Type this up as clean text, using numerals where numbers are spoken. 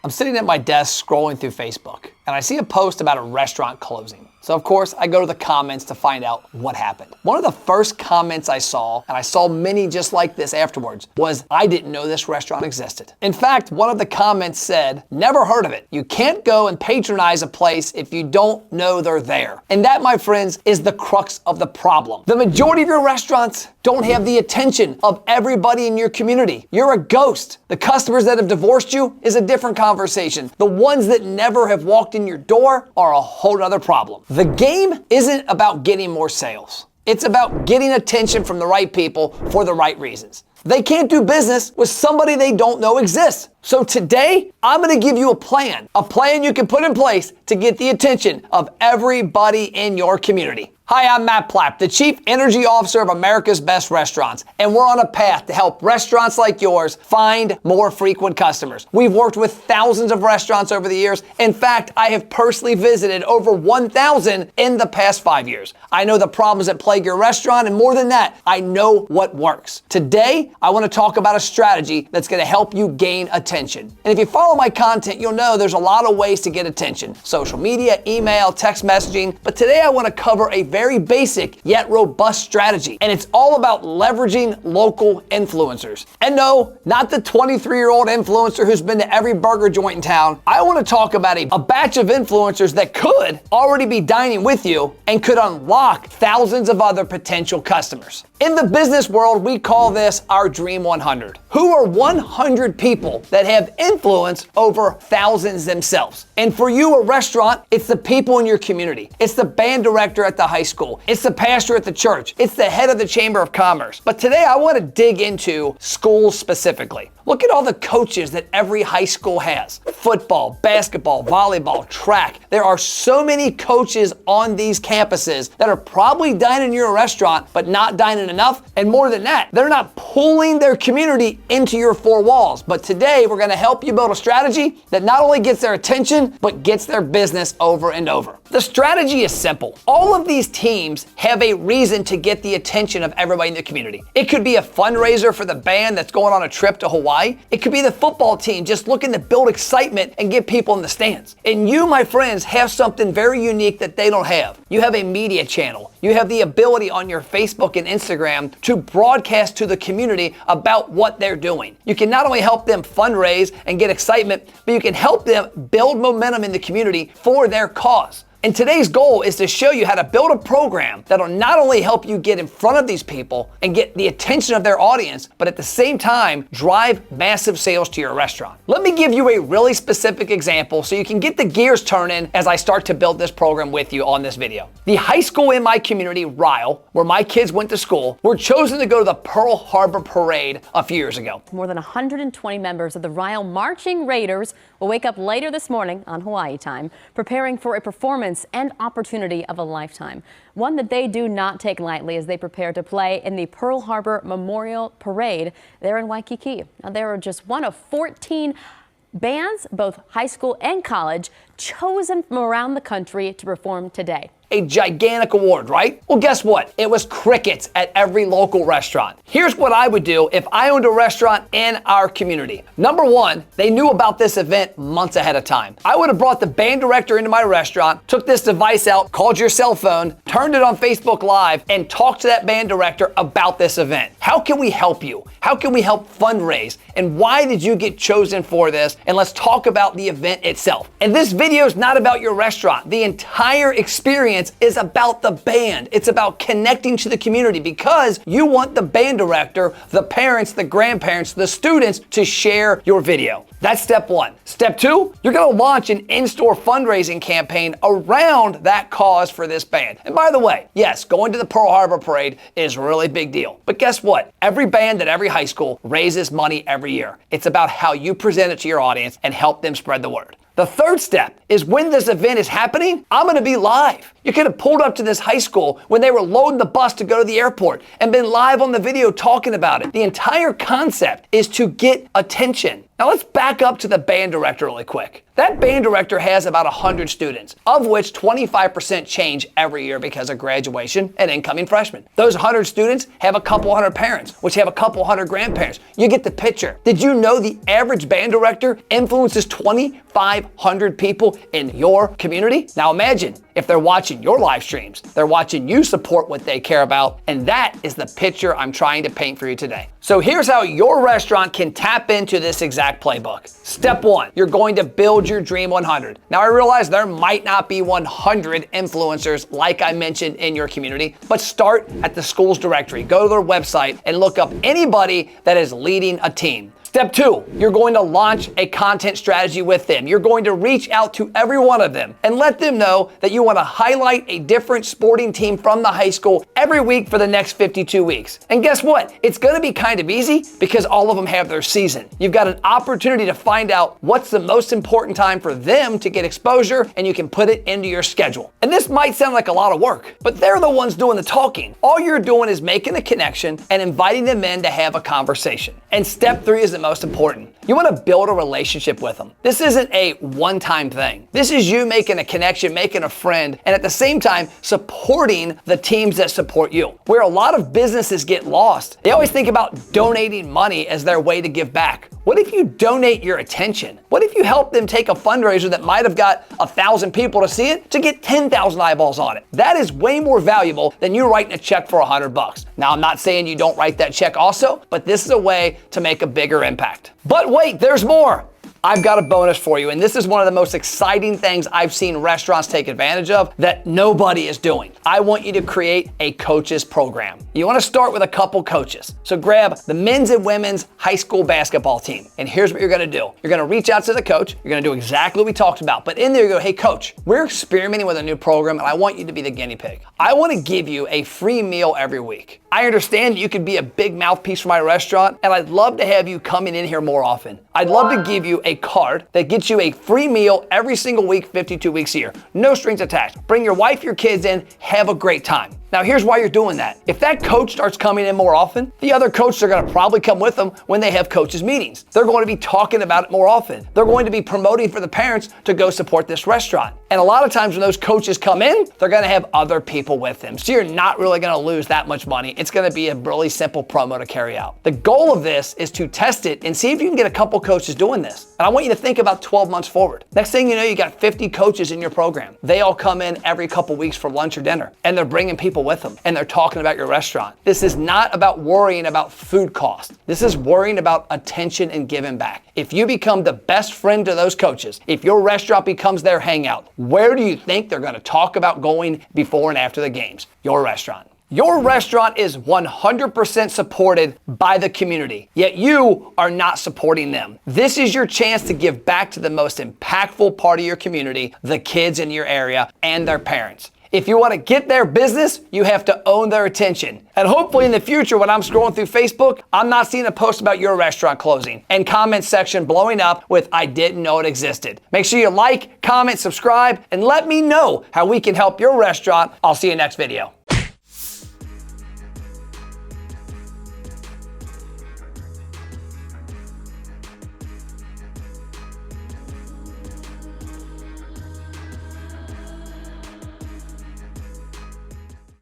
I'm sitting at my desk scrolling through Facebook, and I see a post about a restaurant closing. So of course, I go to the comments to find out what happened. One of the first comments I saw, and I saw many just like this afterwards, was, "I didn't know this restaurant existed." In fact, one of the comments said, "Never heard of it. You can't go and patronize a place if you don't know they're there." And that, my friends, is the crux of the problem. The majority of your restaurants don't have the attention of everybody in your community. You're a ghost. The customers that have divorced you is a different conversation. The ones that never have walked in your door are a whole other problem. The game isn't about getting more sales. It's about getting attention from the right people for the right reasons. They can't do business with somebody they don't know exists. So today, I'm going to give you a plan you can put in place to get the attention of everybody in your community. Hi, I'm Matt Plapp, the Chief Energy Officer of America's Best Restaurants, and we're on a path to help restaurants like yours find more frequent customers. We've worked with thousands of restaurants over the years. In fact, I have personally visited over 1,000 in the past 5 years. I know the problems that plague your restaurant, and more than that, I know what works. Today, I want to talk about a strategy that's going to help you gain attention. And if you follow my content, you'll know there's a lot of ways to get attention. Social media, email, text messaging. But today I want to cover a very basic yet robust strategy. And it's all about leveraging local influencers. And no, not the 23-year-old influencer who's been to every burger joint in town. I want to talk about a batch of influencers that could already be dining with you and could unlock thousands of other potential customers. In the business world, we call this our Dream 100. Who are 100 people that have influence over thousands themselves? And for you, a restaurant, it's the people in your community. It's the band director at the high school. It's the pastor at the church. It's the head of the Chamber of Commerce. But today I want to dig into schools specifically. Look at all the coaches that every high school has. Football, basketball, volleyball, track. There are so many coaches on these campuses that are probably dining in your restaurant, but not dining enough. And more than that, they're not pulling their community into your four walls. But today we're going to help you build a strategy that not only gets their attention, but gets their business over and over. The strategy is simple. All of these teams have a reason to get the attention of everybody in the community. It could be a fundraiser for the band that's going on a trip to Hawaii. It could be the football team just looking to build excitement and get people in the stands. And you, my friends, have something very unique that they don't have. You have a media channel. You have the ability on your Facebook and Instagram to broadcast to the community about what they're doing. You can not only help them fundraise and get excitement, but you can help them build momentum in the community for their cause. And today's goal is to show you how to build a program that'll not only help you get in front of these people and get the attention of their audience, but at the same time, drive massive sales to your restaurant. Let me give you a really specific example so you can get the gears turning as I start to build this program with you on this video. The high school in my community, Ryle, where my kids went to school, were chosen to go to the Pearl Harbor Parade a few years ago. More than 120 members of the Ryle Marching Raiders will wake up later this morning on Hawaii time, preparing for a performance and opportunity of a lifetime. One that they do not take lightly as they prepare to play in the Pearl Harbor Memorial Parade there in Waikiki. Now, they are just one of 14 bands, both high school and college, chosen from around the country to perform today. A gigantic award, right? Well, guess what? It was crickets at every local restaurant. Here's what I would do if I owned a restaurant in our community. Number one, they knew about this event months ahead of time. I would have brought the band director into my restaurant, took this device out, called your cell phone, turned it on Facebook Live, and talked to that band director about this event. How can we help you? How can we help fundraise? And why did you get chosen for this? And let's talk about the event itself. And this video is not about your restaurant. The entire experience is about the band. It's about connecting to the community because you want the band director, the parents, the grandparents, the students to share your video. That's step one. Step two, you're going to launch an in-store fundraising campaign around that cause for this band. And by the way, yes, going to the Pearl Harbor Parade is a really big deal. But guess what? Every band at every high school raises money every year. It's about how you present it to your audience and help them spread the word. The third step is when this event is happening, I'm going to be live. You could have pulled up to this high school when they were loading the bus to go to the airport and been live on the video talking about it. The entire concept is to get attention. Now let's back up to the band director really quick. That band director has about 100 students, of which 25% change every year because of graduation and incoming freshmen. Those 100 students have a couple hundred parents, which have a couple hundred grandparents. You get the picture. Did you know the average band director influences 2,500 people in your community? Now imagine if they're watching your live streams, they're watching you support what they care about, and that is the picture I'm trying to paint for you today. So here's how your restaurant can tap into this exact playbook. Step 1, you're going to build your Dream 100. Now I realize there might not be 100 influencers like I mentioned in your community, but start at the school's directory. Go to their website and look up anybody that is leading a team. Step 2, you're going to launch a content strategy with them. You're going to reach out to every one of them and let them know that you want to highlight a different sporting team from the high school every week for the next 52 weeks. And guess what? It's going to be kind of easy because all of them have their season. You've got an opportunity to find out what's the most important time for them to get exposure, and you can put it into your schedule. And this might sound like a lot of work, but they're the ones doing the talking. All you're doing is making a connection and inviting them in to have a conversation. And step 3 is the most important. You want to build a relationship with them. This isn't a one-time thing. This is you making a connection, making a friend, and at the same time supporting the teams that support you. Where a lot of businesses get lost, they always think about donating money as their way to give back. What if you donate your attention? What if you help them take a fundraiser that might have got 1,000 people to see it to get 10,000 eyeballs on it? That is way more valuable than you writing a check for $100. Now, I'm not saying you don't write that check also, but this is a way to make a bigger impact. But wait, there's more. I've got a bonus for you, and this is one of the most exciting things I've seen restaurants take advantage of that nobody is doing. I want you to create a coaches program. You want to start with a couple coaches. So grab the men's and women's high school basketball team, and here's what you're going to do. You're going to reach out to the coach. You're going to do exactly what we talked about, but in there you go, hey coach, we're experimenting with a new program, and I want you to be the guinea pig. I want to give you a free meal every week. I understand you could be a big mouthpiece for my restaurant, and I'd love to have you coming in here more often. I'd love to give you a card that gets you a free meal every single week, 52 weeks a year. No strings attached. Bring your wife, your kids in, have a great time. Now here's why you're doing that. If that coach starts coming in more often, the other coaches are going to probably come with them when they have coaches meetings. They're going to be talking about it more often. They're going to be promoting for the parents to go support this restaurant. And a lot of times when those coaches come in, they're going to have other people with them. So you're not really going to lose that much money. It's going to be a really simple promo to carry out. The goal of this is to test it and see if you can get a couple coaches doing this. And I want you to think about 12 months forward. Next thing you know, you got 50 coaches in your program. They all come in every couple weeks for lunch or dinner, and they're bringing people with them, and they're talking about your restaurant. This is not about worrying about food cost. This is worrying about attention and giving back. If you become the best friend to those coaches, if your restaurant becomes their hangout, where do you think they're going to talk about going before and after the games? Your restaurant. Your restaurant is 100% supported by the community, yet you are not supporting them. This is your chance to give back to the most impactful part of your community, the kids in your area and their parents. If you want to get their business, you have to own their attention. And hopefully in the future, when I'm scrolling through Facebook, I'm not seeing a post about your restaurant closing and comment section blowing up with "I didn't know it existed." Make sure you like, comment, subscribe, and let me know how we can help your restaurant. I'll see you next video.